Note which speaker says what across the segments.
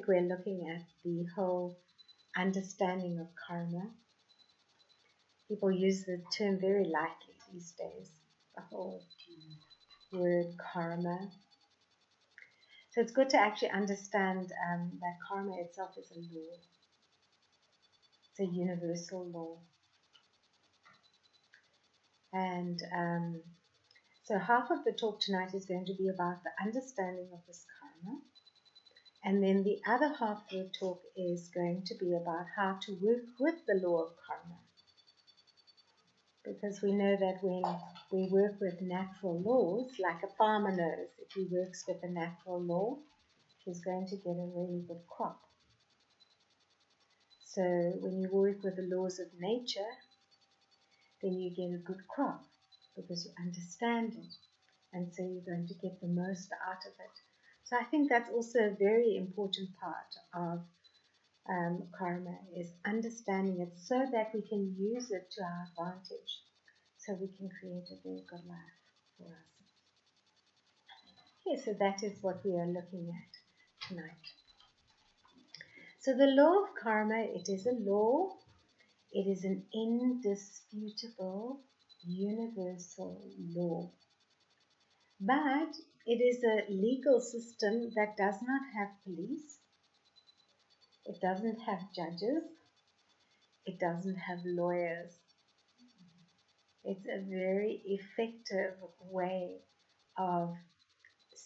Speaker 1: we're looking at the whole understanding of karma. People use the term very lightly these days, the whole word karma. So it's good to actually understand that karma itself is a law. It's a universal law. And so half of the talk tonight is going to be about the understanding of this karma. And then the other half of the talk is going to be about how to work with the law of karma. Because we know that when we work with natural laws, like a farmer knows, if he works with a natural law, he's going to get a really good crop. So when you work with the laws of nature, then you get a good crop because you understand it. And so you're going to get the most out of it. So I think that's also a very important part of karma, is understanding it so that we can use it to our advantage, so we can create a very good life for ourselves. Okay, so that is what we are looking at tonight. So the law of karma, it is a law. It is an indisputable, universal law. But it is a legal system that does not have police. It doesn't have judges. It doesn't have lawyers. It's a very effective way of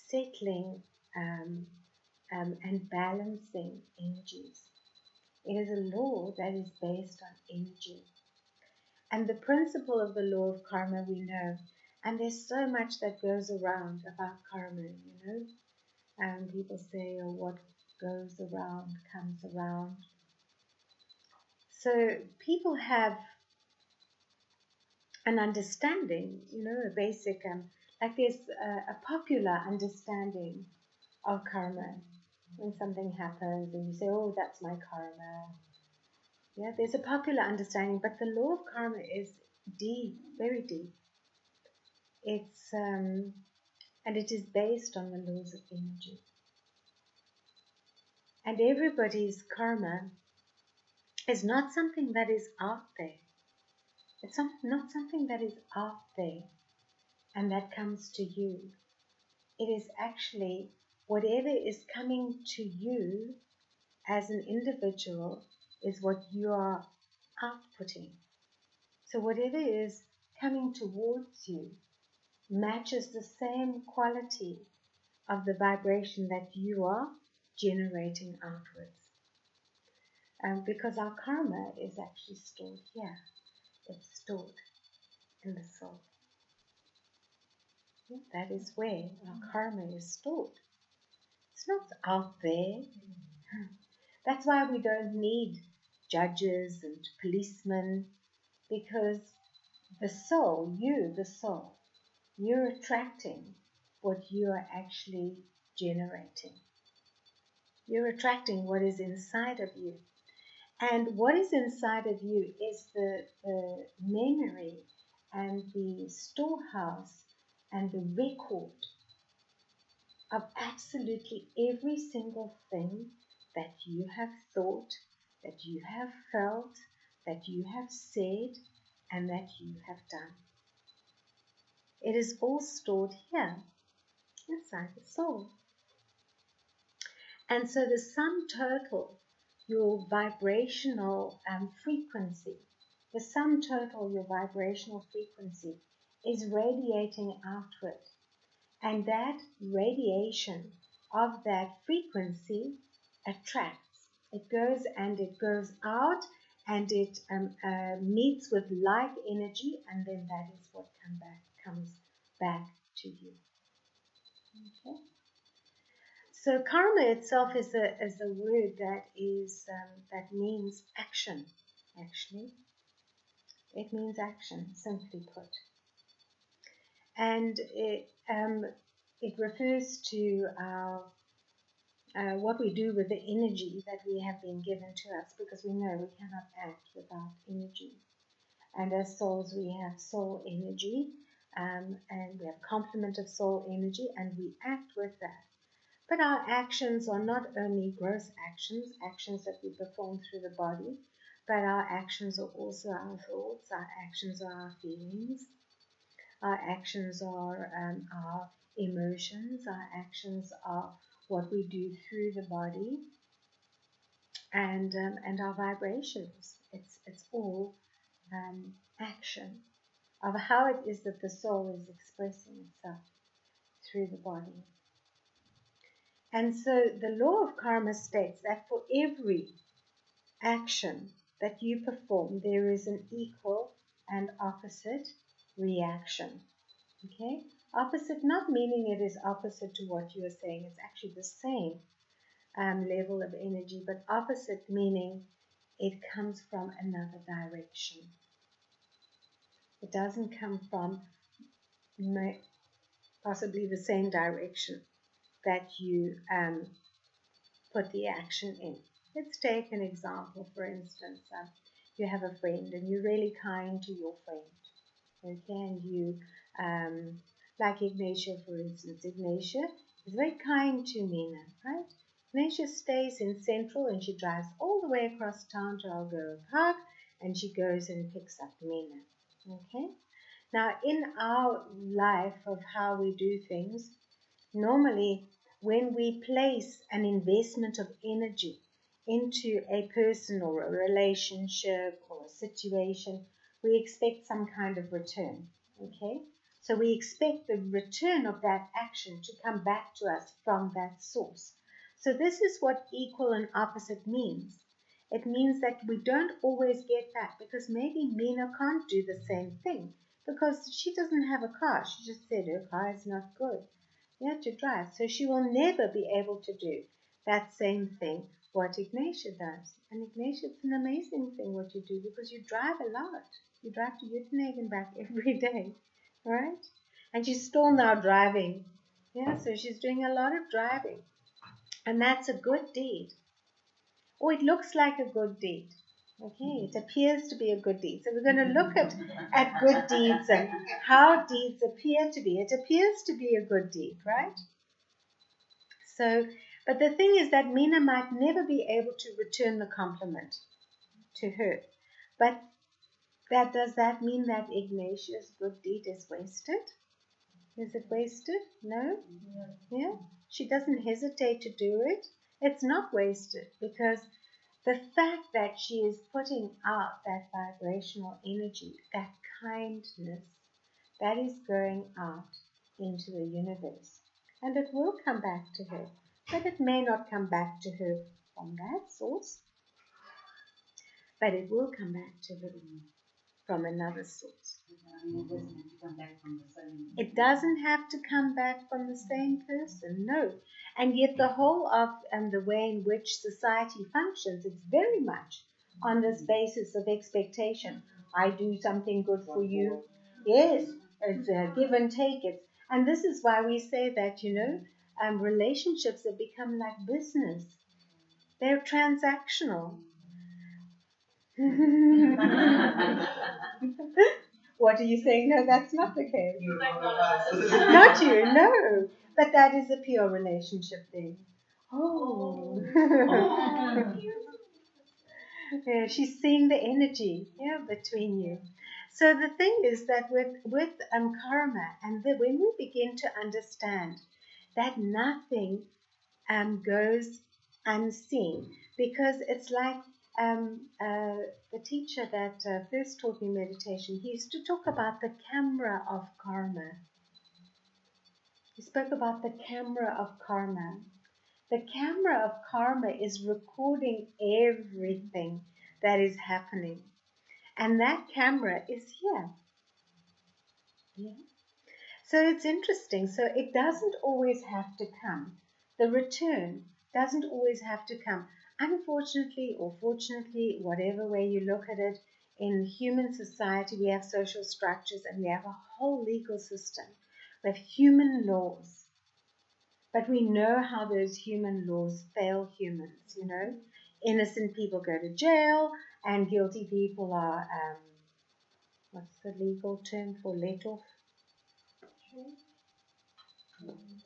Speaker 1: settling and balancing energies. It is a law that is based on energy. And the principle of the law of karma we know. And there's so much that goes around about karma, you know. People say, oh, what goes around comes around. So people have an understanding, you know, a basic, like there's a popular understanding of karma. When something happens and you say, oh, that's my karma. Yeah, there's a popular understanding, but the law of karma is deep, very deep. It's and it is based on the laws of energy. And everybody's karma is not something that is out there. It's not something that is out there and that comes to you. It is actually whatever is coming to you as an individual is what you are outputting. So whatever is coming towards you matches the same quality of the vibration that you are generating outwards. Because our karma is actually stored here. It's stored in the soul. Yeah, that is where our karma is stored. It's not out there. That's why we don't need judges and policemen, because the soul, you're attracting what you are actually generating. You're attracting what is inside of you. And what is inside of you is the memory and the storehouse and the record of absolutely every single thing that you have thought, that you have felt, that you have said, and that you have done. It is all stored here, inside the soul. And so the sum total, your vibrational frequency, the sum total, your vibrational frequency, is radiating outward. And that radiation of that frequency attracts. It goes and it goes out, and it meets with like energy, and then that is what comes back to you. Okay. So karma itself is a word that that means action. Actually, it means action, simply put, and it refers to our what we do with the energy that we have been given to us, because we know we cannot act without energy. And as souls, we have soul energy, and we have complement of soul energy, and we act with that. But our actions are not only gross actions, actions that we perform through the body, but our actions are also our thoughts, our actions are our feelings, our actions are our emotions, our actions are what we do through the body, and our vibrations. It's all action of how it is that the soul is expressing itself through the body. And so the law of karma states that for every action that you perform, there is an equal and opposite reaction. Okay? Opposite, not meaning it is opposite to what you are saying, it's actually the same level of energy, but opposite meaning it comes from another direction. It doesn't come from possibly the same direction that you put the action in. Let's take an example. For instance, you have a friend and you're really kind to your friend. Okay, and you, like Ignatia, for instance. Ignatia is very kind to Mina, right? Ignatia stays in Central and she drives all the way across town to Algora Park and she goes and picks up Mina. Okay? Now, in our life of how we do things, normally when we place an investment of energy into a person or a relationship or a situation, we expect some kind of return. Okay? So we expect the return of that action to come back to us from that source. So this is what equal and opposite means. It means that we don't always get back, because maybe Mina can't do the same thing because she doesn't have a car. She just said her car is not good to drive. So she will never be able to do that same thing what Ignatia does. And Ignatia, it's an amazing thing what you do, because you drive a lot. You drive to Uitenhage back every day, right? And she's still now driving. Yeah, so she's doing a lot of driving. And that's a good deed. Or it looks like a good deed. Okay, it appears to be a good deed. So we're going to look at good deeds and how deeds appear to be. It appears to be a good deed, right? So, but the thing is that Mina might never be able to return the compliment to her. But does that mean that Ignatius' good deed is wasted? Is it wasted? No? Yeah? She doesn't hesitate to do it. It's not wasted, because the fact that she is putting out that vibrational energy, that kindness, that is going out into the universe. And it will come back to her. But it may not come back to her from that source. But it will come back to her from another source. It doesn't have to come back from the same person, no. And yet the whole of the way in which society functions, it's very much on this basis of expectation. I do something good for you. Yes, it's a give and take it. And this is why we say that, relationships have become like business. They're transactional. What are you saying? No, that's not the case. Not you, no. But that is a pure relationship thing. Oh. Yeah, she's seeing the energy, between you. So the thing is that with karma, and when we begin to understand that nothing goes unseen, because it's like the teacher that first taught me meditation, he used to talk about the camera of karma. He spoke about the camera of karma. The camera of karma is recording everything that is happening. And that camera is here. Yeah. So it's interesting. So it doesn't always have to come. The return doesn't always have to come. Unfortunately or fortunately, whatever way you look at it, in human society we have social structures and we have a whole legal system. We have human laws. But we know how those human laws fail humans, Innocent people go to jail and guilty people are, what's the legal term for let off?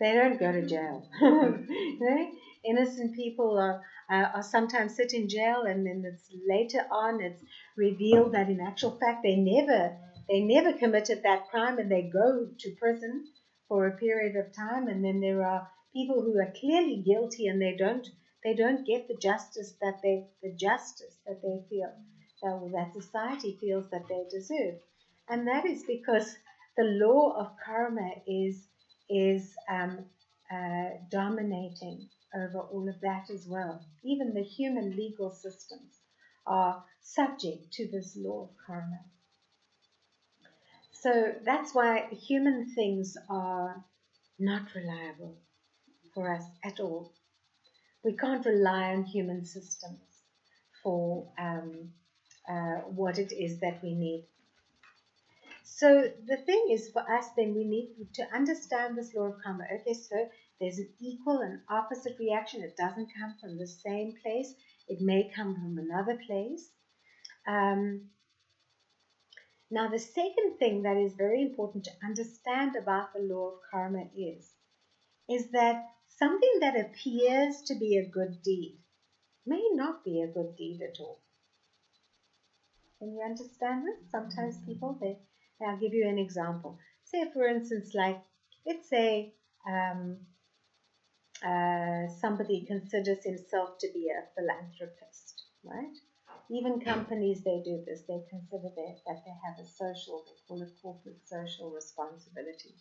Speaker 1: They don't go to jail. You know? Innocent people are sometimes sit in jail, and then it's later on it's revealed that in actual fact they never committed that crime, and they go to prison for a period of time. And then there are people who are clearly guilty, and they don't get the justice that they feel that society feels that they deserve. And that is because the law of karma is dominating over all of that as well. Even the human legal systems are subject to this law of karma. So that's why human things are not reliable for us at all. We can't rely on human systems for what it is that we need. So the thing is, for us then, we need to understand this law of karma. Okay, so there's an equal and opposite reaction. It doesn't come from the same place. It may come from another place. Now, the second thing that is very important to understand about the law of karma is that something that appears to be a good deed may not be a good deed at all. Can you understand this? Sometimes people, I'll give you an example. Say, for instance, let's say somebody considers himself to be a philanthropist, right? Even companies, they do this. They consider that they have a social, they call it corporate social responsibility.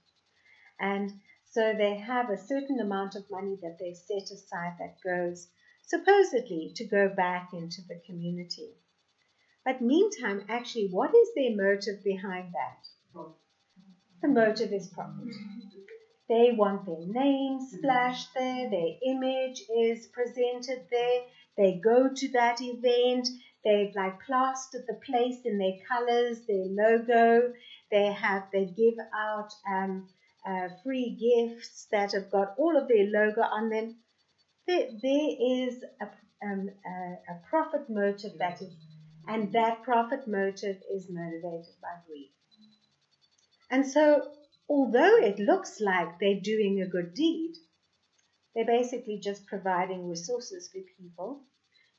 Speaker 1: And so they have a certain amount of money that they set aside that goes supposedly to go back into the community. But meantime, actually, what is their motive behind that? The motive is profit. They want their name splashed there, their image is presented there, they go to that event, they've plastered the place in their colors, their logo, they give out free gifts that have got all of their logo on them. There is a profit motive and that profit motive is motivated by greed. And so, although it looks like they're doing a good deed, they're basically just providing resources for people.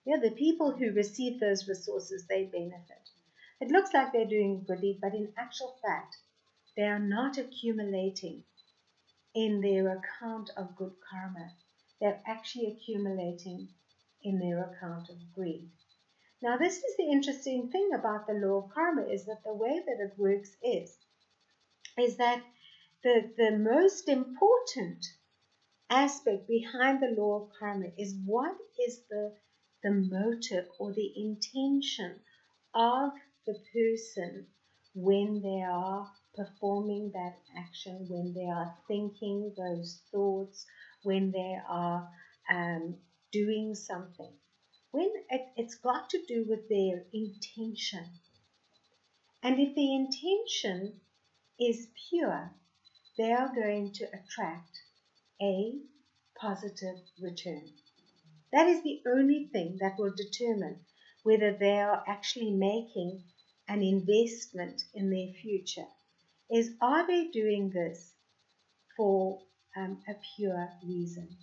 Speaker 1: Yeah, the people who receive those resources, they benefit. It looks like they're doing a good deed, but in actual fact, they are not accumulating in their account of good karma. They're actually accumulating in their account of greed. Now, this is the interesting thing about the law of karma, is that the way that it works is that the most important aspect behind the law of karma is what is the motive or the intention of the person when they are performing that action, when they are thinking those thoughts, when they are doing something. When it's got to do with their intention. And if the intention is pure, they are going to attract a positive return. That is the only thing that will determine whether they are actually making an investment in their future. Are they doing this for a pure reason?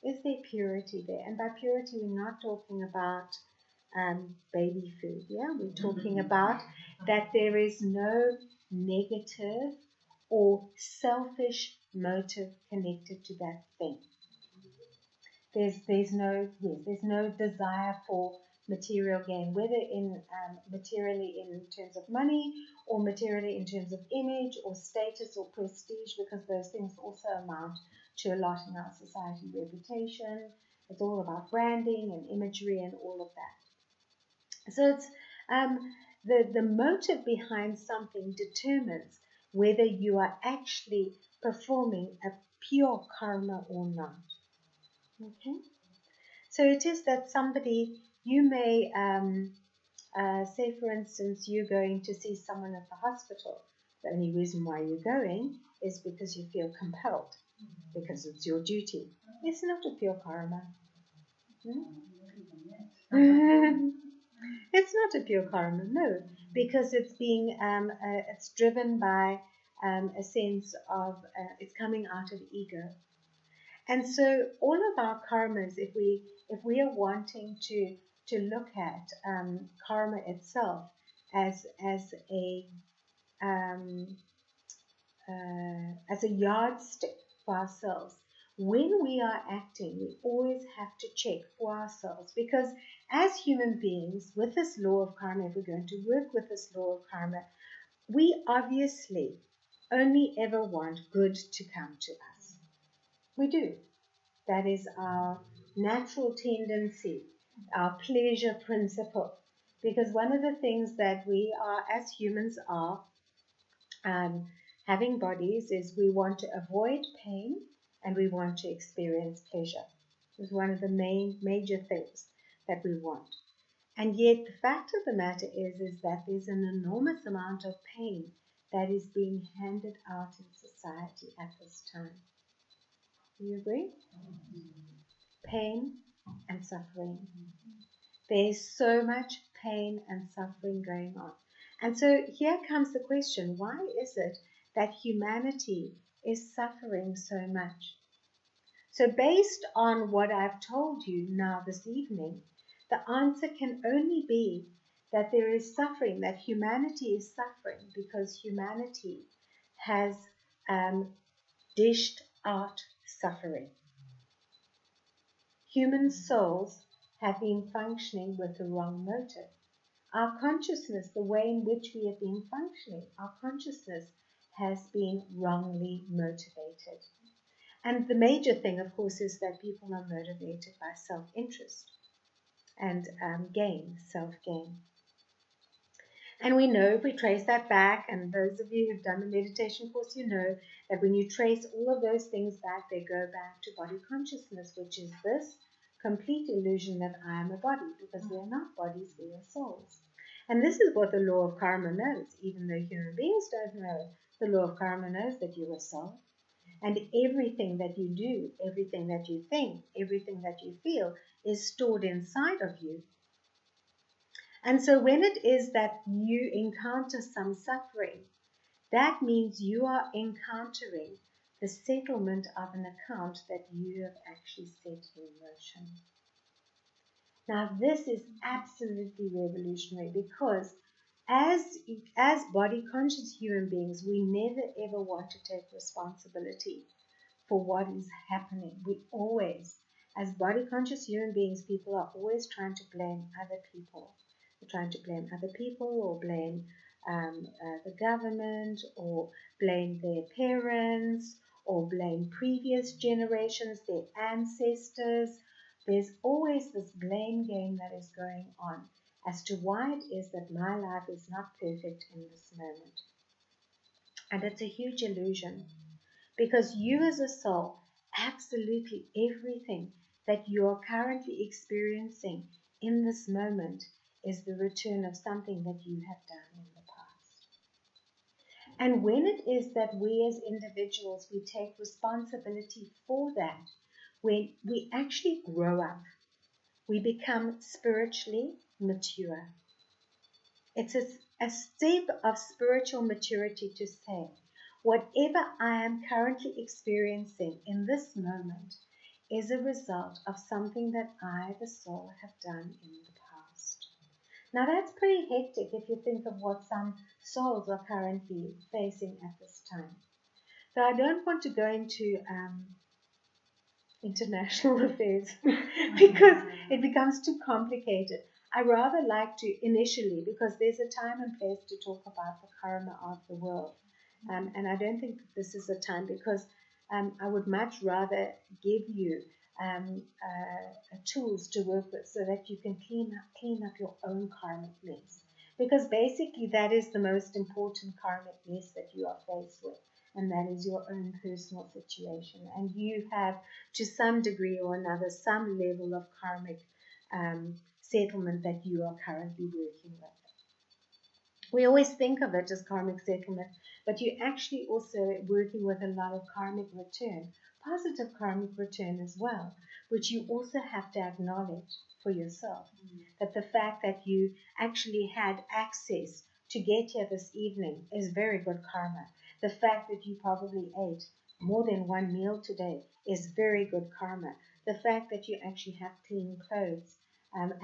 Speaker 1: Is there purity there? And by purity, we're not talking about baby food. Yeah, we're talking about that there is no negative or selfish motive connected to that thing. There's no desire for material gain, whether materially in terms of money or materially in terms of image or status or prestige, because those things also amount to a lot in our society. Reputation, it's all about branding and imagery and all of that. So it's the motive behind something determines whether you are actually performing a pure karma or not. Okay, so it is that somebody, you may say, for instance, you're going to see someone at the hospital. The only reason why you're going is because you feel compelled, because it's your duty. It's not a pure karma. It's not a pure karma, no, because it's it's driven by a sense of, it's coming out of ego. And so all of our karmas, if we are wanting to look at karma itself as um, a yardstick for ourselves, when we are acting, we always have to check for ourselves, because as human beings, with this law of karma, if we're going to work with this law of karma, we obviously only ever want good to come to us. We do. That is our natural tendency, our pleasure principle. Because one of the things that we are, as humans are, having bodies, is we want to avoid pain and we want to experience pleasure. It's one of the major things that we want. And yet the fact of the matter is that there's an enormous amount of pain that is being handed out in society at this time. Do you agree? Pain and suffering. There's so much pain and suffering going on. And so here comes the question, why is it that humanity is suffering so much? So based on what I've told you now this evening, the answer can only be that there is suffering, that humanity is suffering because humanity has dished out suffering. Human souls have been functioning with the wrong motive. Our consciousness, the way in which we have been functioning, our consciousness has been wrongly motivated. And the major thing, of course, is that people are motivated by self-interest and gain, self-gain. And we know, if we trace that back, and those of you who've done the meditation course, you know that when you trace all of those things back, they go back to body consciousness, which is this complete illusion that I am a body, because we are not bodies, we are souls. And this is what the law of karma knows, even though human beings don't know. The law of karma knows that you are soul. And everything that you do, everything that you think, everything that you feel is stored inside of you. And so when it is that you encounter some suffering, that means you are encountering the settlement of an account that you have actually set in motion. Now this is absolutely revolutionary, because as body conscious human beings, we never ever want to take responsibility for what is happening. We always, as body conscious human beings, people are always trying to blame other people. They're trying to blame other people, or blame the government, or blame their parents, or blame previous generations, their ancestors. There's always this blame game that is going on as to why it is that my life is not perfect in this moment. And it's a huge illusion, because you as a soul, absolutely everything that you are currently experiencing in this moment is the return of something that you have done in the past. And when it is that we as individuals, we take responsibility for that, when we actually grow up, we become spiritually mature. It's a step of spiritual maturity to say, whatever I am currently experiencing in this moment is a result of something that I, the soul, have done in the past. Now that's pretty hectic if you think of what some souls are currently facing at this time. So I don't want to go into international affairs because it becomes too complicated. I rather like to initially, because there's a time and place to talk about the karma of the world. And I don't think that this is a time, because I would much rather give you tools to work with so that you can clean up your own karmic mess. Because basically that is the most important karmic mess that you are faced with. And that is your own personal situation. And you have, to some degree or another, some level of karmic settlement that you are currently working with. We always think of it as karmic settlement, but you're actually also working with a lot of karmic return, positive karmic return as well, which you also have to acknowledge for yourself. That the fact that you actually had access to get here this evening is very good karma. The fact that you probably ate more than one meal today is very good karma. The fact that you actually have clean clothes,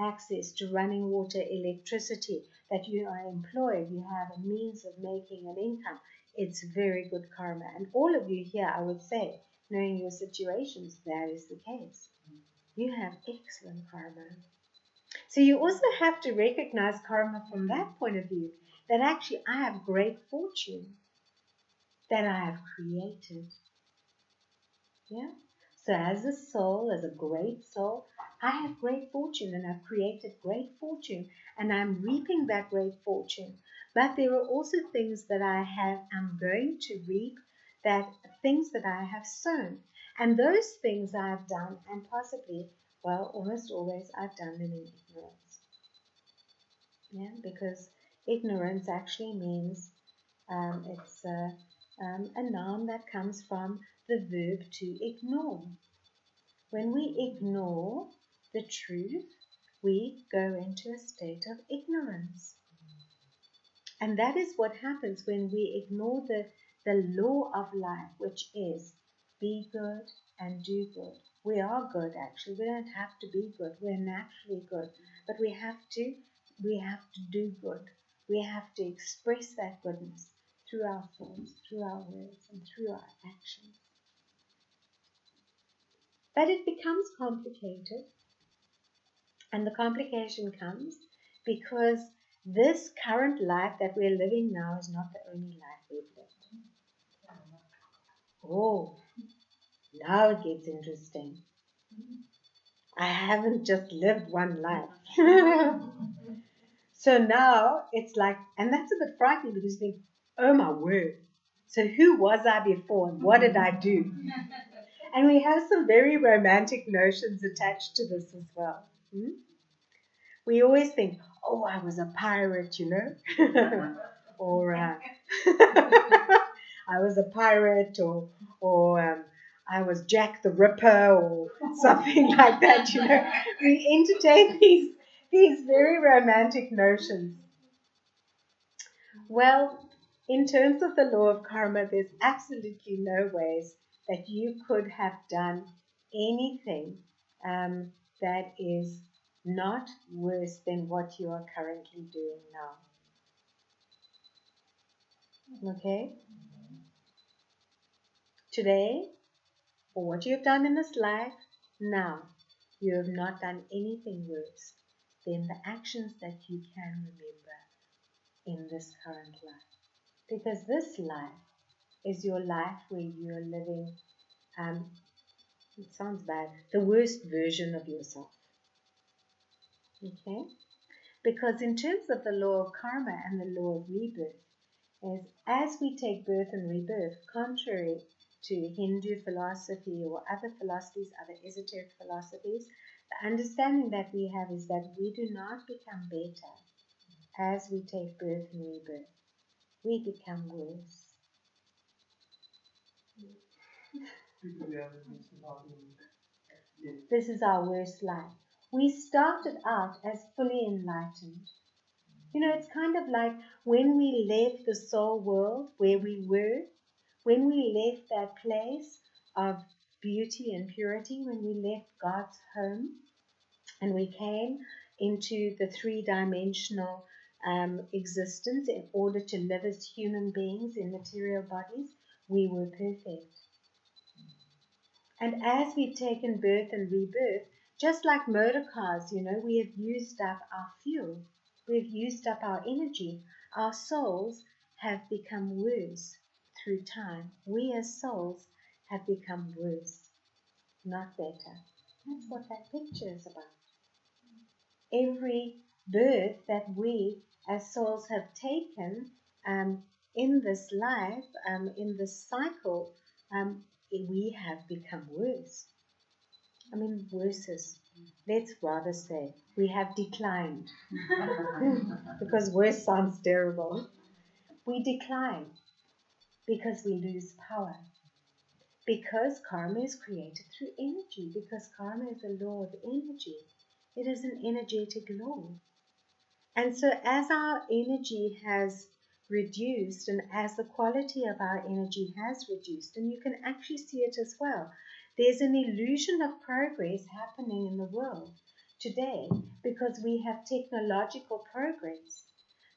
Speaker 1: access to running water, electricity, that you are employed, you have a means of making an income, it's very good karma. And all of you here, I would say, knowing your situations, that is the case. You have excellent karma. So you also have to recognize karma from that point of view, that actually I have great fortune that I have created. Yeah. So as a soul, as a great soul, I have great fortune and I've created great fortune and I'm reaping that great fortune. But there are also things that I'm going to reap, that things that I have sown. And those things I have done, and possibly, well, almost always I've done them in ignorance. Yeah, because ignorance actually means it's a noun that comes from the verb to ignore. When we ignore the truth, we go into a state of ignorance. And that is what happens when we ignore the law of life, which is be good and do good. We are good, actually. We don't have to be good. We're naturally good. But we have to do good. We have to express that goodness through our thoughts, through our words, and through our actions. But it becomes complicated, and the complication comes because this current life that we're living now is not the only life we've lived. Oh, now it gets interesting. I haven't just lived one life. So now it's like, and that's a bit frightening because you think, oh my word. So who was I before and what did I do? And we have some very romantic notions attached to this as well. We always think, oh, I was a pirate, or I was a pirate, or I was Jack the Ripper, or something like that. We entertain these very romantic notions. Well, in terms of the law of karma, there's absolutely no ways that you could have done anything that is not worse than what you are currently doing now. Okay? Today, or what you have done in this life, now, you have not done anything worse than the actions that you can remember in this current life. Because this life is your life where you are living, it sounds bad, the worst version of yourself. Okay? Because in terms of the law of karma and the law of rebirth, is as we take birth and rebirth, contrary to Hindu philosophy or other philosophies, other esoteric philosophies, the understanding that we have is that we do not become better as we take birth and rebirth. We become worse. This is our worst life. We started out as fully enlightened. It's kind of like when we left the soul world where we were, when we left that place of beauty and purity, when we left God's home and we came into the three-dimensional existence in order to live as human beings in material bodies, we were perfect. And as we've taken birth and rebirth, just like motor cars, we have used up our fuel. We've used up our energy. Our souls have become worse through time. We as souls have become worse, not better. That's what that picture is about. Every birth that we as souls have taken in this life, in this cycle, we have become worse. Worse is, let's rather say, we have declined. Because worse sounds terrible. We decline because we lose power. Because karma is created through energy. Because karma is a law of energy. It is an energetic law. And so as our energy has reduced and as the quality of our energy has reduced, and you can actually see it as well, There's an illusion of progress happening in the world today because we have technological progress.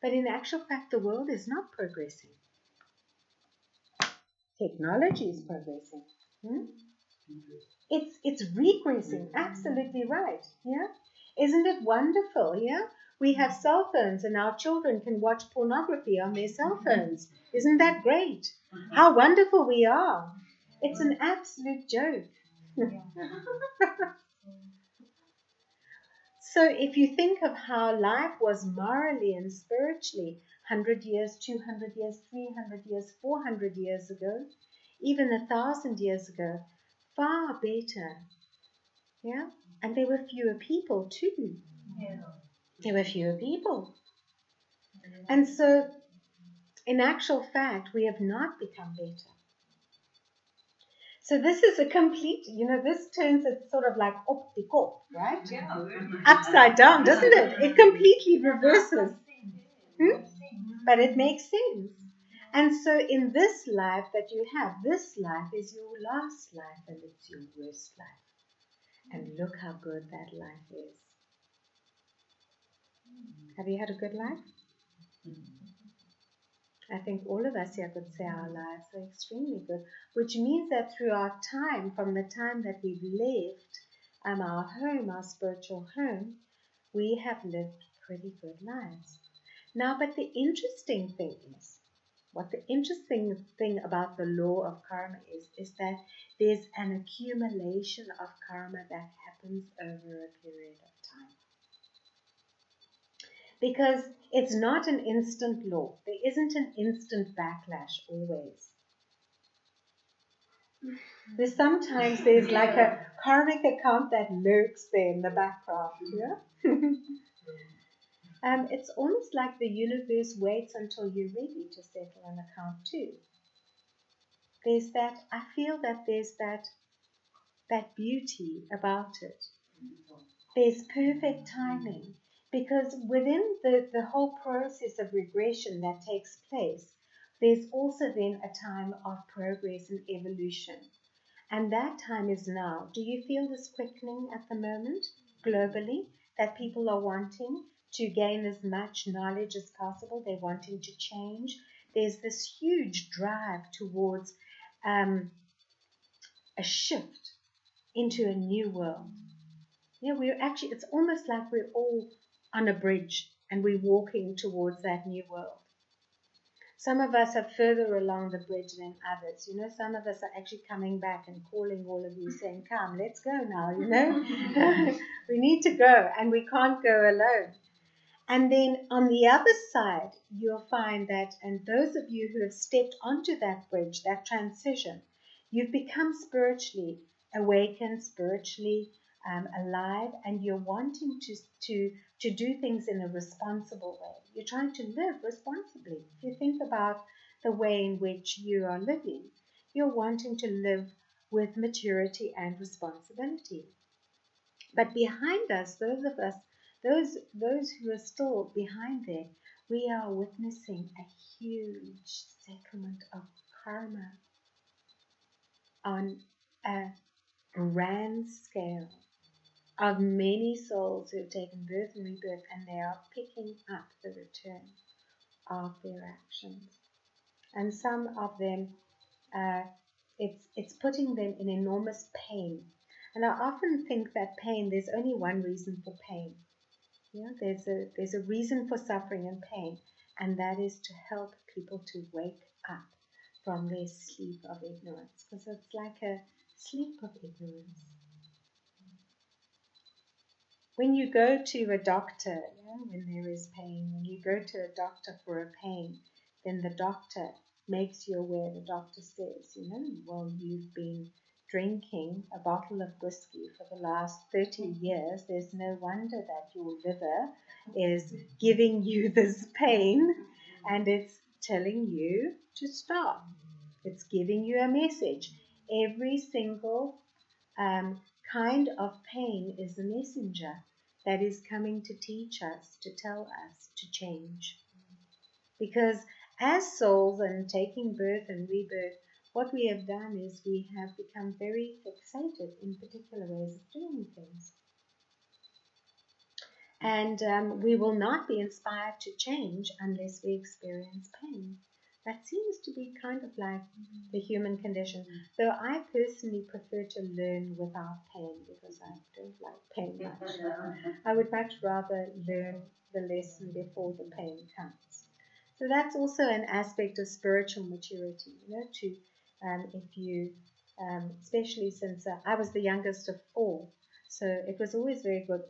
Speaker 1: But in actual fact, the world is not progressing. Technology is progressing. It's regressing. Absolutely right. Yeah? Isn't it wonderful? Yeah? We have cell phones and our children can watch pornography on their cell phones. Isn't that great? How wonderful we are. It's an absolute joke. So if you think of how life was morally and spiritually 100 years, 200 years, 300 years, 400 years ago, even 1,000 years ago, far better. Yeah? And there were fewer people too. Yeah. There were fewer people. And so, in actual fact, we have not become better. So this is a complete, this turns it sort of like op the kop, right? Yeah. Upside down, doesn't it? It completely reverses. But it makes sense. And so in this life that you have, this life is your last life and it's your worst life. And look how good that life is. Have you had a good life? I think all of us here could say our lives are extremely good, which means that throughout time, from the time that we've left our home, our spiritual home, we have lived pretty good lives. Now, but the interesting thing is, what the interesting thing about the law of karma is that there's an accumulation of karma that happens over a period of time. Because it's not an instant law. There isn't an instant backlash always. Sometimes there's like a karmic account that lurks there in the background. Yeah? It's almost like the universe waits until you're ready to settle an account too. There's that, I feel that there's that beauty about it. There's perfect timing. Because within the whole process of regression that takes place, there's also then a time of progress and evolution. And that time is now. Do you feel this quickening at the moment, globally, that people are wanting to gain as much knowledge as possible? They're wanting to change. There's this huge drive towards a shift into a new world. Yeah, it's almost like we're all on a bridge and we're walking towards that new world. Some of us are further along the bridge than others. Some of us are actually coming back and calling all of you saying, come, let's go now, We need to go and we can't go alone. And then on the other side, you'll find that, and those of you who have stepped onto that bridge, that transition, you've become spiritually awakened, spiritually alive, and you're wanting to do things in a responsible way. You're trying to live responsibly. If you think about the way in which you are living, you're wanting to live with maturity and responsibility. But behind us, those who are still behind there, we are witnessing a huge settlement of karma on a grand scale of many souls who have taken birth and rebirth, and they are picking up the return of their actions. And some of them, it's putting them in enormous pain. And I often think that pain, there's only one reason for pain. Yeah, there's a reason for suffering and pain, and that is to help people to wake up from their sleep of ignorance, because it's like a sleep of ignorance. When you go to a doctor, when there is pain, when you go to a doctor for a pain, then the doctor makes you aware. The doctor says, well, you've been drinking a bottle of whiskey for the last 30 years. There's no wonder that your liver is giving you this pain, and it's telling you to stop. It's giving you a message. Every single kind of pain is a messenger that is coming to teach us, to tell us to change. Because as souls and taking birth and rebirth, what we have done is we have become very fixated in particular ways of doing things. And we will not be inspired to change unless we experience pain. That seems to be kind of like the human condition. Though I personally prefer to learn without pain because I don't like pain much. I would much rather learn the lesson before the pain comes. So that's also an aspect of spiritual maturity, to if you, especially since I was the youngest of 4. So it was always very good.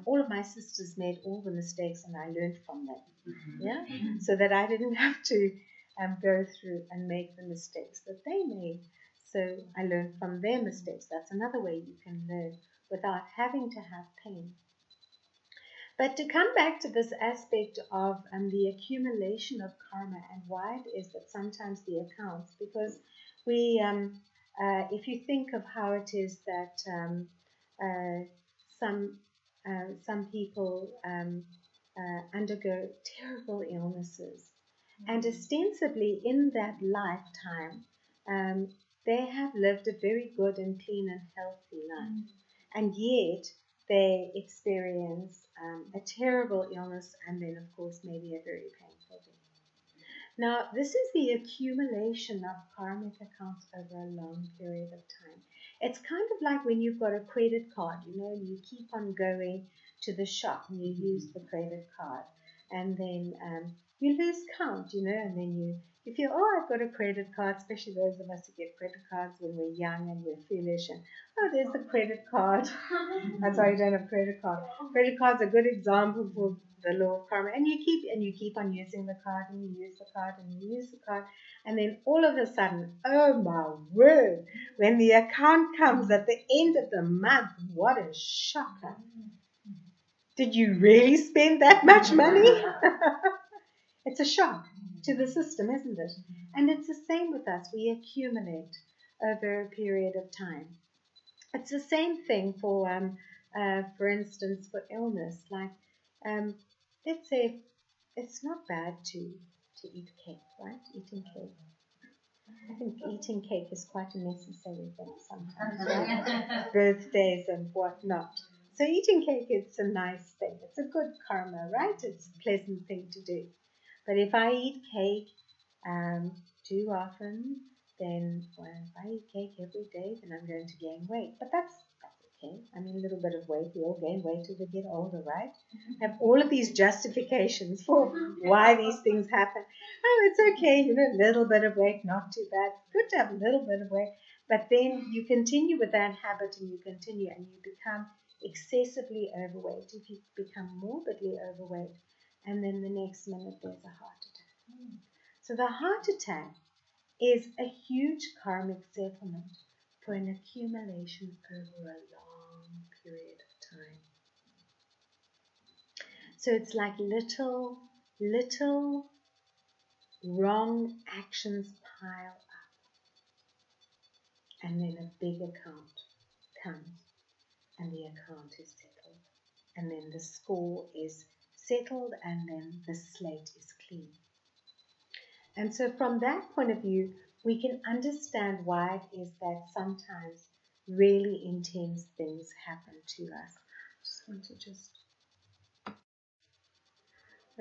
Speaker 1: All of my sisters made all the mistakes and I learned from them, so that I didn't have to go through and make the mistakes that they made. So I learned from their mistakes. That's another way you can learn without having to have pain. But to come back to this aspect of the accumulation of karma and why it is that sometimes the accounts, because we, if you think of how it is that some people undergo terrible illnesses, and ostensibly in that lifetime they have lived a very good and clean and healthy life, and yet they experience a terrible illness and then of course maybe a very painful death. Now this is the accumulation of karmic accounts over a long period of time. It's kind of like when you've got a credit card, and you keep on going to the shop and you use the credit card, and then you lose count, and then you feel, oh, I've got a credit card, especially those of us who get credit cards when we're young and we're foolish, and oh, there's the credit card. That's why you don't have credit card. Credit card's a good example for the law of karma, and you keep on using the card, and you use the card, and you use the card, and then all of a sudden, oh my word, when the account comes at the end of the month, what a shocker. Did you really spend that much money? It's a shock to the system, isn't it? And it's the same with us. We accumulate over a period of time. It's the same thing for instance, for illness. Like, let's say it's not bad to eat cake, right? Eating cake. I think eating cake is quite a necessary thing sometimes, right? Birthdays and whatnot. So eating cake is a nice thing. It's a good karma, right? It's a pleasant thing to do. But if I eat cake too often, then if I eat cake every day, then I'm going to gain weight. But that's okay. I mean, a little bit of weight. We all gain weight as we get older, right? Have all of these justifications for why these things happen. Oh, it's okay. A little bit of weight, not too bad. Good to have a little bit of weight. But then you continue with that habit and you continue and you become excessively overweight. If you become morbidly overweight, and then the next minute there's a heart attack. So the heart attack is a huge karmic settlement for an accumulation over a long period of time. So it's like little wrong actions pile up, and then a big account comes, and the account is settled, and then the score is settled, and then the slate is clean. And so from that point of view, we can understand why it is that sometimes really intense things happen to us. I just want to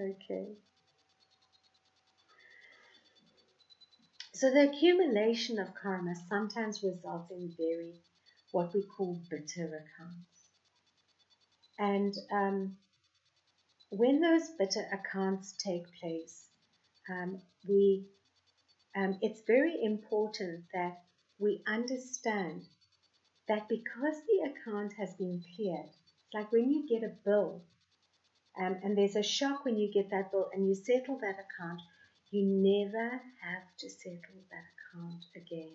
Speaker 1: okay. So the accumulation of karma sometimes results in what we call bitter accounts. And when those bitter accounts take place, it's very important that we understand that because the account has been cleared, it's like when you get a bill, and there's a shock when you get that bill and you settle that account, you never have to settle that account again.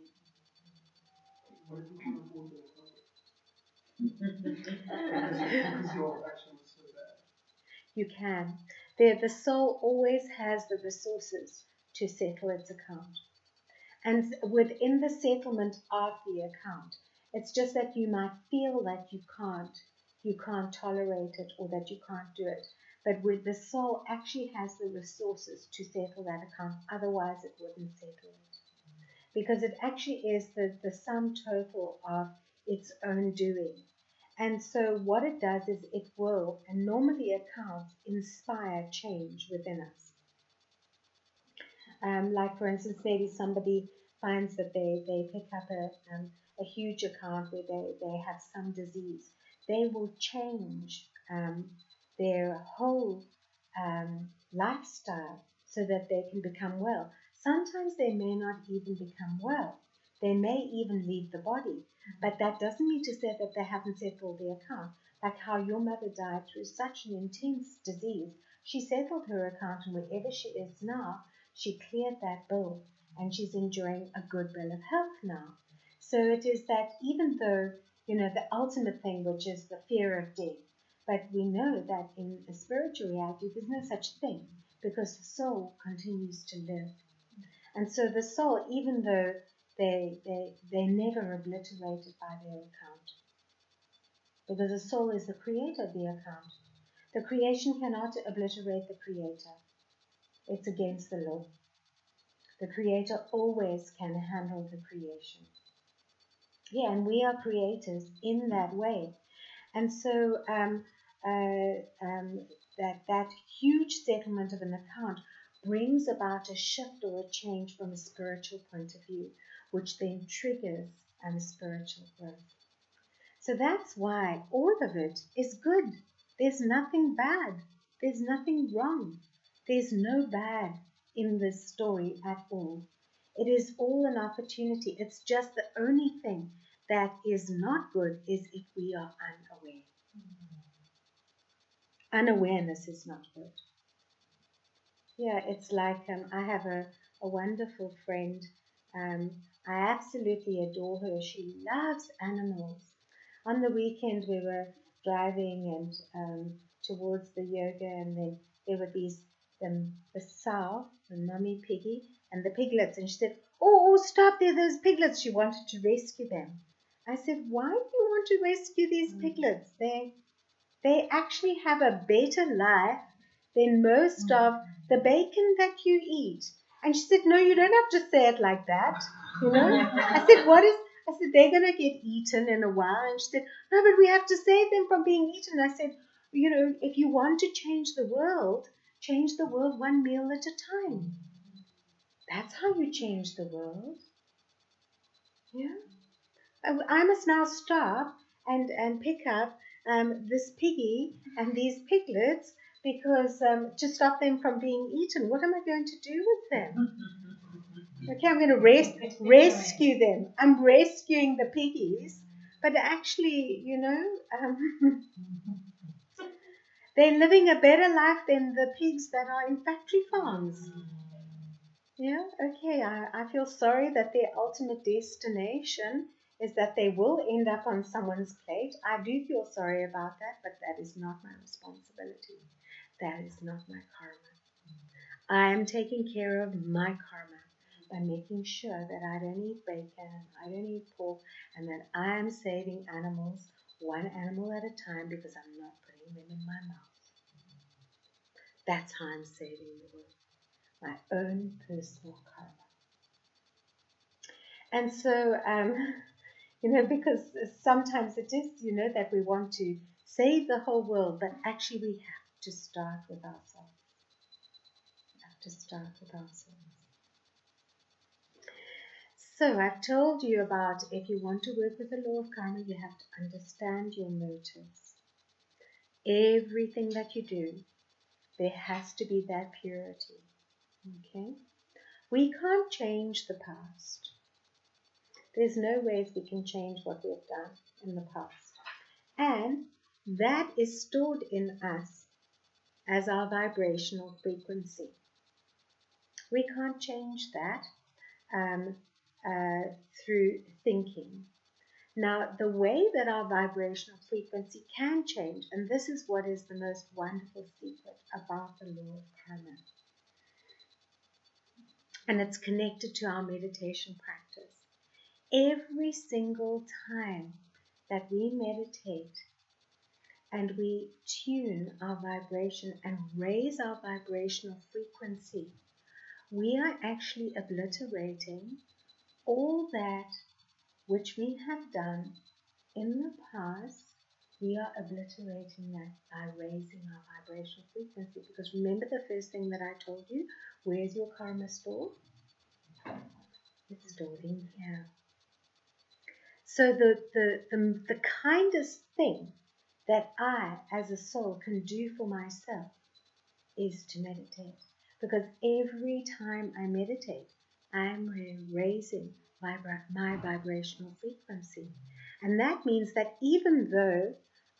Speaker 2: What if you can't afford the account? Because your action was so bad.
Speaker 1: You can. The soul always has the resources to settle its account. And within the settlement of the account, it's just that you might feel that you can't tolerate it or that you can't do it. But the soul actually has the resources to settle that account, otherwise it wouldn't settle it. because it actually is the sum total of its own doing. And so what it does is it will, and normally accounts, inspire change within us. Like for instance, maybe somebody finds that they pick up a huge account where they have some disease. They will change their whole lifestyle so that they can become well. Sometimes they may not even become well. They may even leave the body. But that doesn't mean to say that they haven't settled the account. Like how your mother died through such an intense disease. She settled her account, and wherever she is now, she cleared that bill, and she's enjoying a good bill of health now. So it is that even though, the ultimate thing, which is the fear of death, but we know that in a spiritual reality, there's no such thing, because the soul continues to live. And so the soul, even though they're never obliterated by their account, because the soul is the creator of the account. The creation cannot obliterate the creator. It's against the law. The creator always can handle the creation. Yeah, and we are creators in that way. And so that huge settlement of an account brings about a shift or a change from a spiritual point of view, which then triggers spiritual growth. So that's why all of it is good. There's nothing bad. There's nothing wrong. There's no bad in this story at all. It is all an opportunity. It's just the only thing that is not good is if we are unaware. Unawareness is not good. Yeah, it's like I have a wonderful friend. I absolutely adore her. She loves animals. On the weekend, we were driving and towards the yoga, and then there were these the sow, the mummy piggy, and the piglets. And she said, "Oh, stop there! Those piglets!" She wanted to rescue them. I said, "Why do you want to rescue these piglets? They actually have a better life than most of the bacon that you eat." And she said, "No, you don't have to say it like that. I said, "What is?" I said, "They're going to get eaten in a while." And she said, "No, but we have to save them from being eaten." I said, "If you want to change the world one meal at a time. That's how you change the world." Yeah. I must now stop and pick up this piggy and these piglets because to stop them from being eaten. What am I going to do with them? Okay, I'm going to rescue them. I'm rescuing the piggies, but actually, they're living a better life than the pigs that are in factory farms. Yeah, okay, I feel sorry that their ultimate destination is that they will end up on someone's plate. I do feel sorry about that, but that is not my responsibility. That is not my karma. I am taking care of my karma by making sure that I don't eat bacon, I don't eat pork, and that I am saving animals, one animal at a time, because I'm not putting them in my mouth. That's how I'm saving the world. My own personal karma. And so, because sometimes it is, that we want to save the whole world, but actually we have to start with ourselves. We have to start with ourselves. So I've told you about if you want to work with the law of karma, you have to understand your motives. Everything that you do, there has to be that purity. Okay? We can't change the past. There's no ways we can change what we have done in the past. And that is stored in us as our vibrational frequency. We can't change that through thinking. Now, the way that our vibrational frequency can change, and this is what is the most wonderful secret about the law of karma, and it's connected to our meditation practice. Every single time that we meditate and we tune our vibration and raise our vibrational frequency, we are actually obliterating all that which we have done in the past, we are obliterating that by raising our vibrational frequency. Because remember the first thing that I told you, where's your karma stored? It's stored in here. So the kindest thing that I, as a soul, can do for myself is to meditate. Because every time I meditate, I'm raising my vibrational frequency. And that means that even though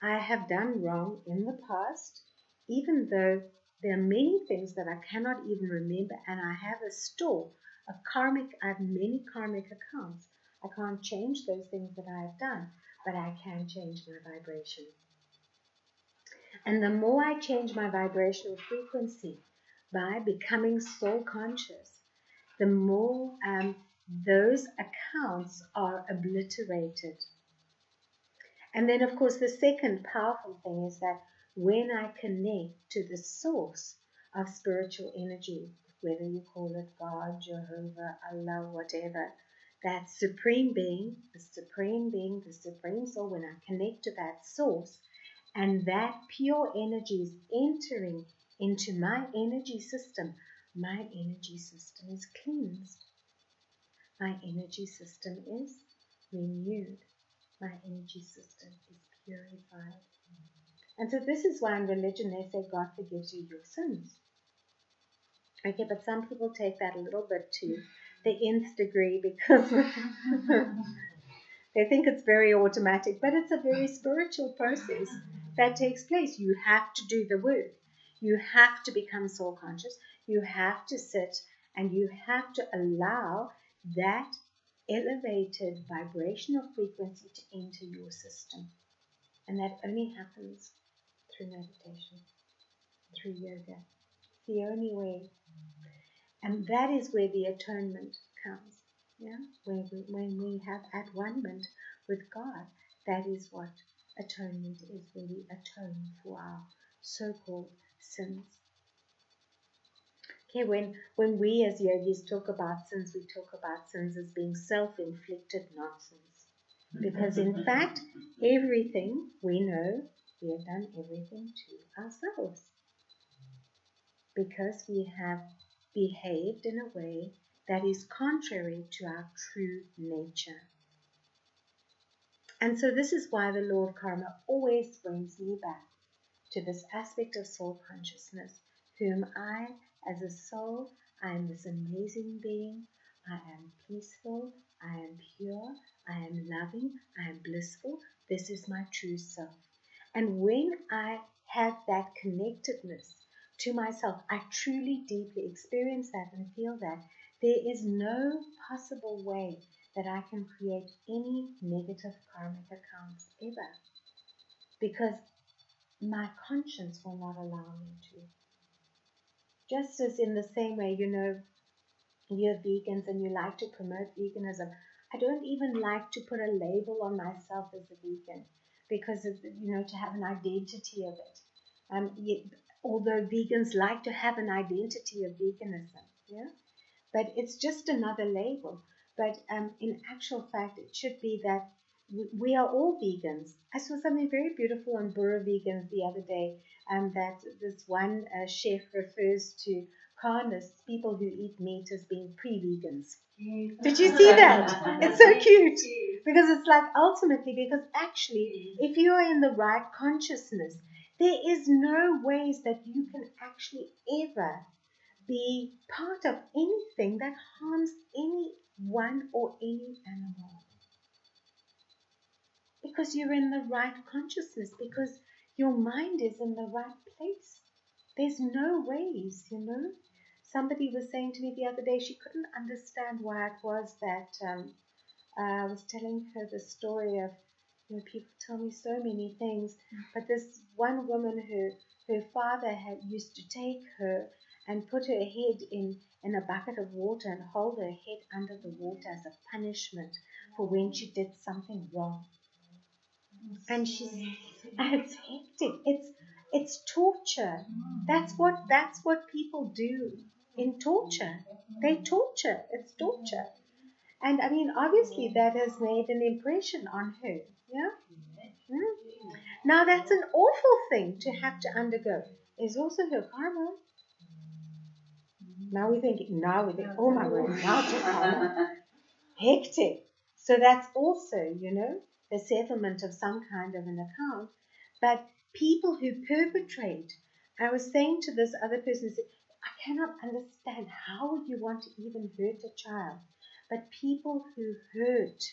Speaker 1: I have done wrong in the past, even though there are many things that I cannot even remember, and I have a store, I have many karmic accounts. I can't change those things that I have done, but I can change my vibration. And the more I change my vibrational frequency by becoming soul conscious, the more those accounts are obliterated. And then, of course, the second powerful thing is that when I connect to the source of spiritual energy, whether you call it God, Jehovah, Allah, whatever, that supreme being, the supreme soul, when I connect to that source, and that pure energy is entering into my energy system is cleansed. My energy system is renewed. My energy system is purified. And so this is why in religion they say God forgives you your sins. Okay, but some people take that a little bit to the nth degree because they think it's very automatic, but it's a very spiritual process that takes place. You have to do the work. You have to become soul conscious. You have to sit and you have to allow that elevated vibrational frequency to enter your system. And that only happens through meditation, through yoga. It's the only way. And that is where the atonement comes. Yeah? When we have at one-ment with God, that is what atonement is, where we atone for our so-called sins. Okay, when we as yogis talk about sins, we talk about sins as being self-inflicted nonsense. Because in fact, everything we know, we have done everything to ourselves. Because we have behaved in a way that is contrary to our true nature. And so this is why the law of karma always brings me back to this aspect of soul consciousness, whom I, as a soul, I am this amazing being. I am peaceful, I am pure, I am loving, I am blissful. This is my true self. And when I have that connectedness to myself, I truly, deeply experience that and feel that there is no possible way that I can create any negative karmic accounts ever. Because my conscience will not allow me to. Just as in the same way, you're vegans and you like to promote veganism. I don't even like to put a label on myself as a vegan because of, to have an identity of it. Although vegans like to have an identity of veganism, yeah, but it's just another label. But in actual fact, it should be that we are all vegans. I saw something very beautiful on Burra Vegans the other day, that this one chef refers to carnists, people who eat meat, as being pre-vegans. Did you see that? It's so cute. Because it's like ultimately, because actually, if you are in the right consciousness, there is no ways that you can actually ever be part of anything that harms anyone or any animal. Because you're in the right consciousness, because your mind is in the right place. There's no ways, Somebody was saying to me the other day she couldn't understand why it was that I was telling her the story of, people tell me so many things, but this one woman, her father had used to take her and put her head in a bucket of water and hold her head under the water as a punishment for when she did something wrong. And it's hectic. It's torture. That's what people do in torture. They torture. It's torture. And I mean, obviously that has made an impression on her. Yeah? Now that's an awful thing to have to undergo. It's also her karma. Now we think, oh my word, now to karma. Hectic. So that's also, the settlement of some kind of an account. But people who perpetrate, I was saying to this other person, I cannot understand, how would you want to even hurt a child? But people who hurt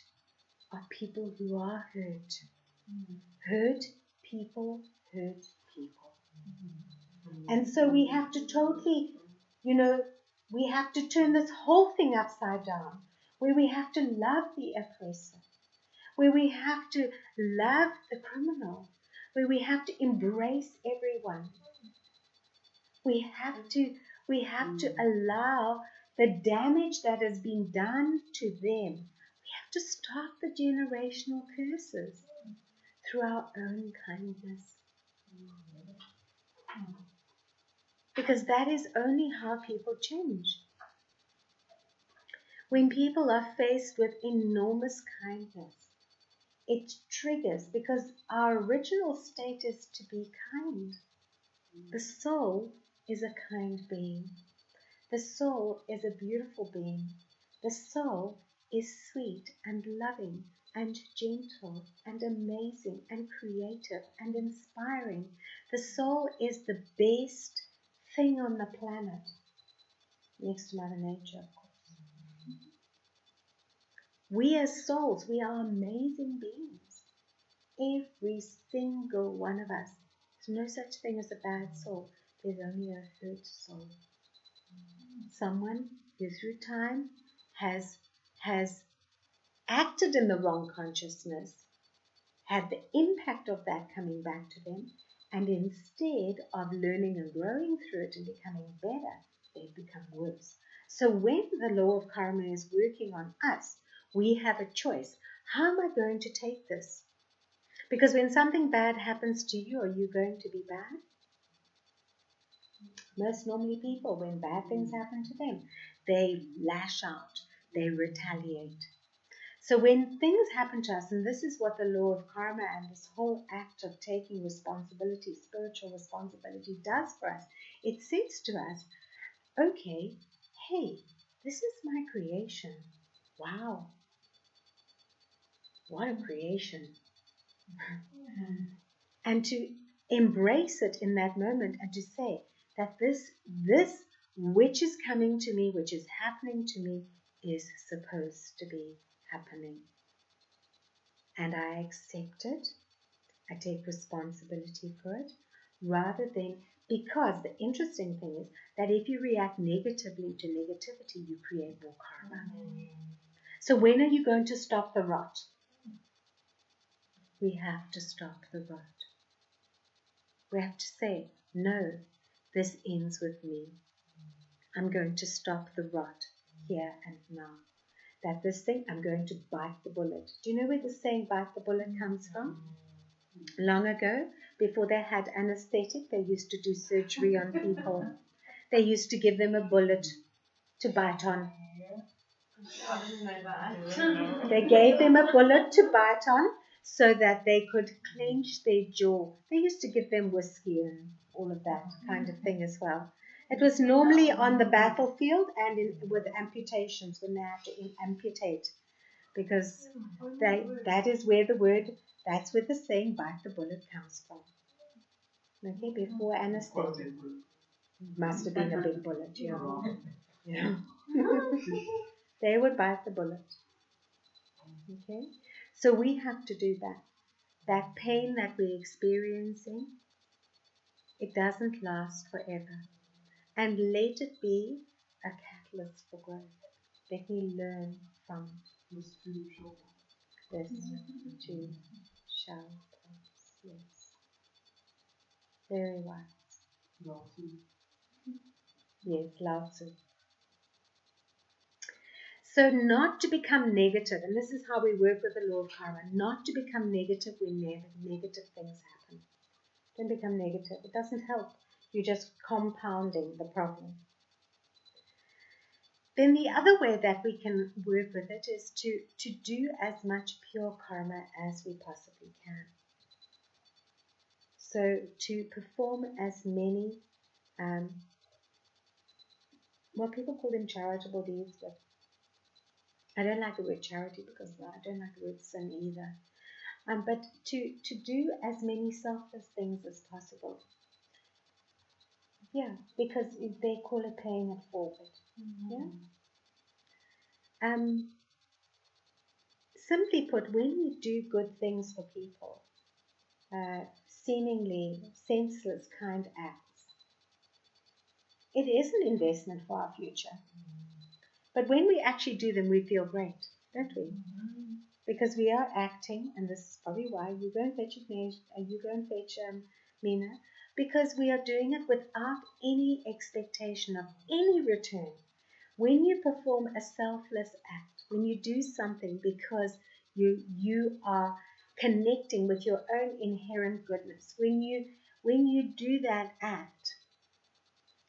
Speaker 1: are people who are hurt. Hurt people hurt people. And so we have to totally, we have to turn this whole thing upside down, where we have to love the oppressor, where we have to love the criminal, where we have to embrace everyone. We have to allow the damage that has been done to them. We have to stop the generational curses through our own kindness. Because that is only how people change. When people are faced with enormous kindness, it triggers, because our original state is to be kind. The soul is a kind being. The soul is a beautiful being. The soul is sweet and loving and gentle and amazing and creative and inspiring. The soul is the best thing on the planet, next to Mother Nature, of course. We as souls, we are amazing beings. Every single one of us. There's no such thing as a bad soul. There's only a hurt soul. Someone who through time has acted in the wrong consciousness, had the impact of that coming back to them, and instead of learning and growing through it and becoming better, they've become worse. So when the law of karma is working on us, we have a choice. How am I going to take this? Because when something bad happens to you, are you going to be bad? Most normally people, when bad things happen to them, they lash out, they retaliate. So when things happen to us, and this is what the law of karma and this whole act of taking responsibility, spiritual responsibility, does for us, it says to us, okay, hey, this is my creation. Wow. What a creation. And to embrace it in that moment and to say that this which is coming to me, which is happening to me, is supposed to be happening. And I accept it. I take responsibility for it, rather than, because the interesting thing is that if you react negatively to negativity, you create more karma. So when are you going to stop the rot? We have to stop the rot. We have to say, no, this ends with me. I'm going to stop the rot here and now. That this thing, I'm going to bite the bullet. Do you know where the saying bite the bullet comes from? Long ago, before they had anesthetic, they used to do surgery on people. They used to give them a bullet to bite on. They gave them a bullet to bite on so that they could clench their jaw. They used to give them whiskey and all of that kind of thing as well. It was normally on the battlefield and with amputations, when they had to amputate, because that is where that's where the saying bite the bullet comes from. Okay, before anesthetic. Must have been a big bullet, yeah. They would bite the bullet. Okay, so we have to do that. That pain that we're experiencing, it doesn't last forever. And let it be a catalyst for growth. Let me learn from this too shall pass. Yes. Very wise. Yes, Lao Tzu. So not to become negative, and this is how we work with the law of karma, not to become negative when negative things happen. Don't become negative. It doesn't help. You're just compounding the problem. Then the other way that we can work with it is to do as much pure karma as we possibly can. So to perform as many, well, people call them charitable deeds, but I don't like the word charity because I don't like the word sin either. But to do as many selfless things as possible. Yeah, because they call it paying it forward. Yeah. Simply put, when we do good things for people, seemingly senseless kind acts, it is an investment for our future. But when we actually do them, we feel great, don't we? Because we are acting, and this is probably why you go and fetch Mina, because we are doing it without any expectation of any return. When you perform a selfless act, when you do something because you are connecting with your own inherent goodness, when you do that act,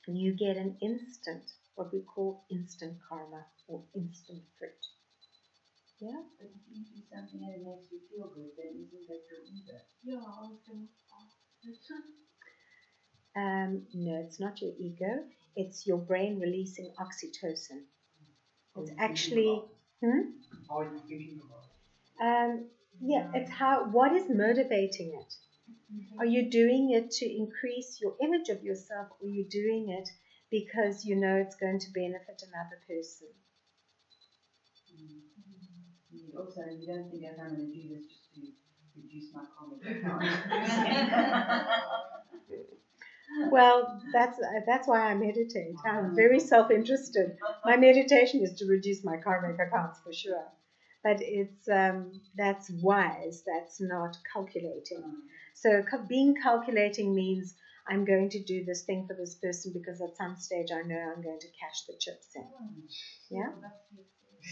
Speaker 1: you get an instant, what we call instant karma or instant fruit. Yeah?
Speaker 3: But if you do something and it makes you feel good, then isn't that your ego?
Speaker 2: Yeah, I was going to
Speaker 1: No, it's not your ego. It's your brain releasing oxytocin. It's actually...
Speaker 2: How are you thinking about it?
Speaker 1: Yeah, it's what is motivating it? Are you doing it to increase your image of yourself, or are you doing it because you know it's going to benefit another person?
Speaker 3: Also, you don't think that I'm going to do this just to reduce my karmic account.
Speaker 1: Well, that's why I meditate. I'm very self-interested. My meditation is to reduce my karmic accounts for sure, but it's that's wise. That's not calculating. So being calculating means I'm going to do this thing for this person because at some stage I know I'm going to cash the chips in. Yeah?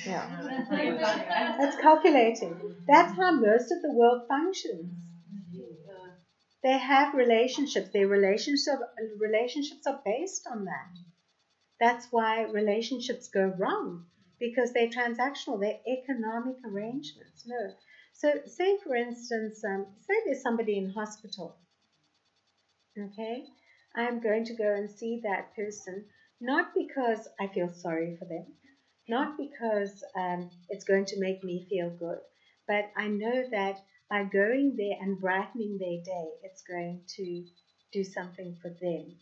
Speaker 1: Yeah. That's calculating. That's how most of the world functions. They have relationships. Their relationships are based on that. That's why relationships go wrong, because they're transactional. They're economic arrangements. No. So say, for instance, say there's somebody in hospital. Okay? I'm going to go and see that person, not because I feel sorry for them, not because it's going to make me feel good, but I know that by going there and brightening their day, it's going to do something for them.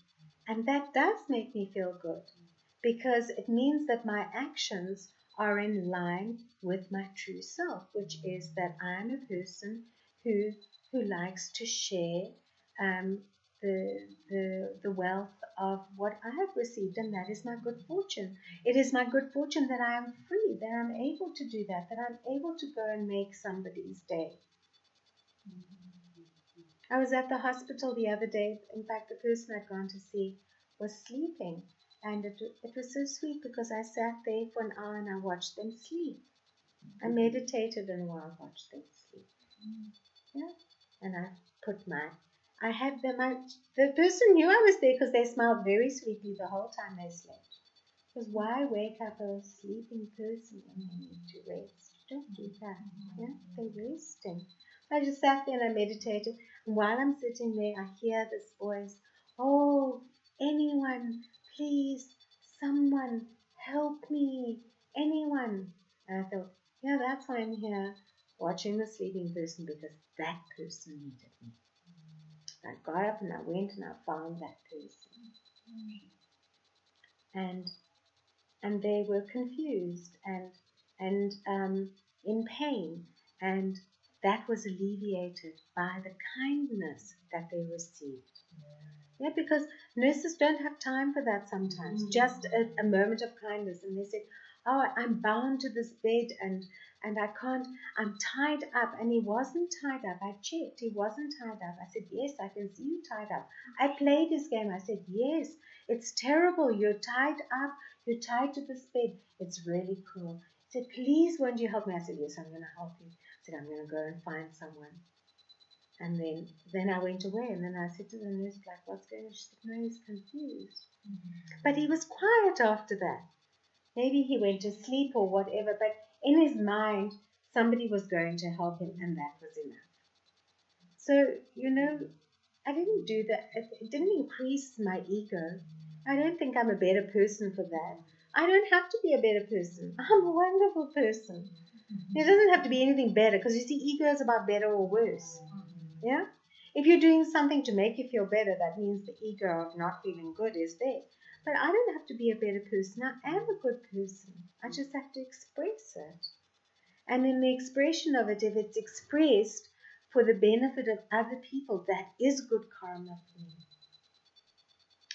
Speaker 1: And that does make me feel good, because it means that my actions are in line with my true self, which is that I'm a person who likes to share the wealth of what I have received, and that is my good fortune. It is my good fortune that I am free, that I'm able to do that I'm able to go and make somebody's day. I was at the hospital the other day. In fact, the person I'd gone to see was sleeping, and it was so sweet because I sat there for an hour and I watched them sleep. I meditated and while I watched them sleep. Yeah, and I had them out. The person knew I was there because they smiled very sweetly the whole time they slept. Because why wake up a sleeping person when they need to rest? Don't do that. Yeah, they're resting. I just sat there and I meditated. And while I'm sitting there, I hear this voice, "Oh, anyone, please, someone, help me, anyone." And I thought, yeah, that's why I'm here, watching the sleeping person, because that person needed me. I got up and I went and I found that person. And they were confused and in pain, and that was alleviated by the kindness that they received. Yeah, because nurses don't have time for that sometimes. Just a moment of kindness, and they said, "Oh, I'm bound to this bed and I can't, I'm tied up." And he wasn't tied up. I checked, he wasn't tied up. I said, "Yes, I can see you tied up." I played his game. I said, "Yes, it's terrible. You're tied up. You're tied to this bed. It's really cruel." He said, "Please, won't you help me?" I said, "Yes, I'm going to help you." I said, "I'm going to go and find someone." And then I went away, and then I said to the nurse, like, "What's going on?" She said, "No, he's confused." But he was quiet after that. Maybe he went to sleep or whatever, but in his mind, somebody was going to help him, and that was enough. So, I didn't do that. It didn't increase my ego. I don't think I'm a better person for that. I don't have to be a better person. I'm a wonderful person. There doesn't have to be anything better, because you see, ego is about better or worse. Yeah? If you're doing something to make you feel better, that means the ego of not feeling good is there. But I don't have to be a better person. I am a good person. I just have to express it. And in the expression of it, if it's expressed for the benefit of other people, that is good karma for me.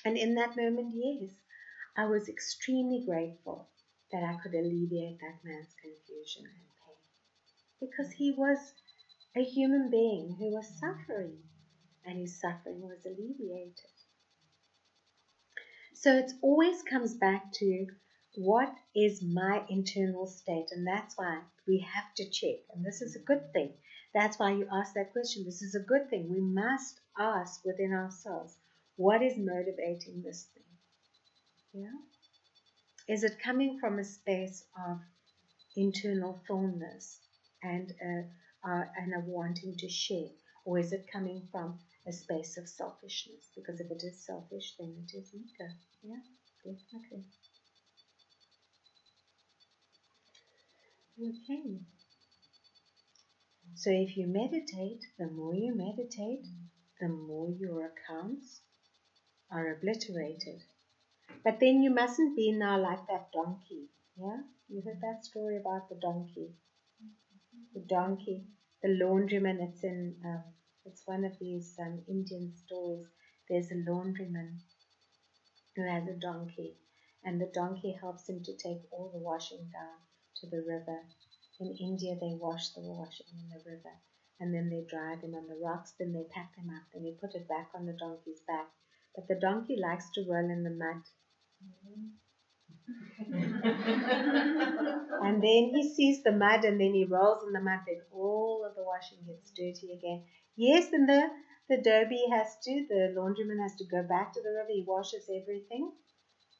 Speaker 1: And in that moment, yes, I was extremely grateful that I could alleviate that man's confusion and pain. Because he was a human being who was suffering, and his suffering was alleviated. So it always comes back to, what is my internal state? And that's why we have to check. And this is a good thing. That's why you ask that question. This is a good thing. We must ask within ourselves, what is motivating this thing? Yeah? Is it coming from a space of internal fullness and a wanting to share? Or is it coming from a space of selfishness? Because if it is selfish, then it is ego. Yeah, definitely. Okay. So if you meditate, the more you meditate, the more your accounts are obliterated. But then you mustn't be now like that donkey. Yeah? You heard that story about the donkey? The donkey, the laundryman. It's one of these Indian stories. There's a laundryman who has a donkey, and the donkey helps him to take all the washing down to the river. In India, they wash the washing in the river, and then they dry them on the rocks, then they pack them up, then they put it back on the donkey's back. But the donkey likes to roll in the mud. And then he sees the mud, and then he rolls in the mud, then all of the washing gets dirty again. Yes, and the laundryman has to go back to the river, he washes everything,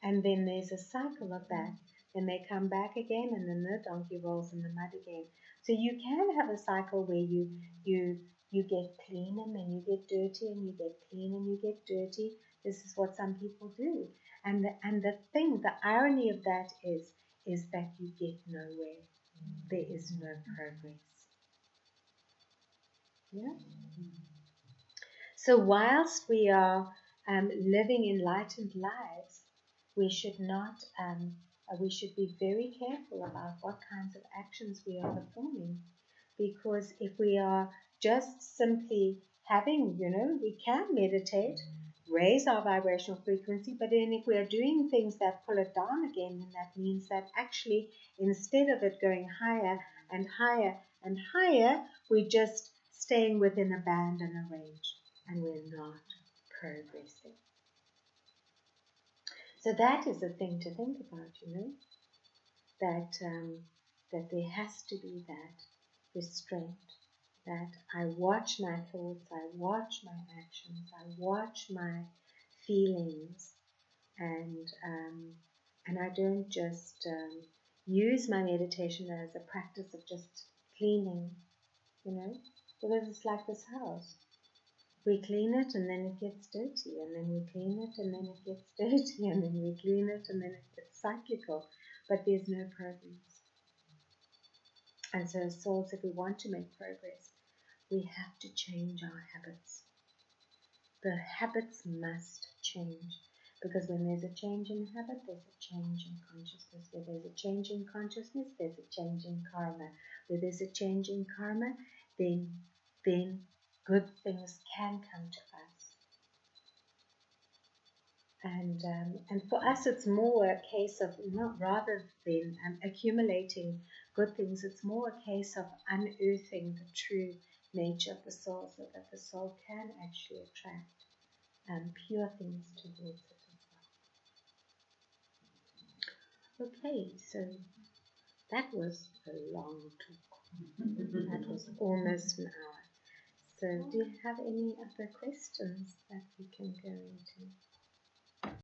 Speaker 1: and then there's a cycle of that. Then they come back again, and then the donkey rolls in the mud again. So you can have a cycle where you get clean, and then you get dirty, and you get clean, and you get dirty. This is what some people do. And the irony of that is that you get nowhere. There is no progress. Yeah? So whilst we are living enlightened lives, we should not. We should be very careful about what kinds of actions we are performing, because if we are just simply having, we can meditate, raise our vibrational frequency, but then if we are doing things that pull it down again, then that means that actually instead of it going higher and higher and higher, we're just staying within a band and a range, and we're not progressing. So that is a thing to think about, that there has to be that restraint, that I watch my thoughts, I watch my actions, I watch my feelings, and I don't just use my meditation as a practice of just cleaning, because it's like this house. We clean it and then it gets dirty, and then we clean it and then it gets dirty, and then we clean it and then it's cyclical, but there's no progress. And so as souls, if we want to make progress, we have to change our habits. The habits must change, because when there's a change in habit, there's a change in consciousness. Where there's a change in consciousness, there's a change in karma. Where there's a change in karma, then good things can come to us. And for us, it's more a case of, rather than accumulating good things, it's more a case of unearthing the true nature of the soul, so that the soul can actually attract pure things towards it as well. Okay, so that was a long talk. That was almost an hour. So do you have any other questions that we can go into?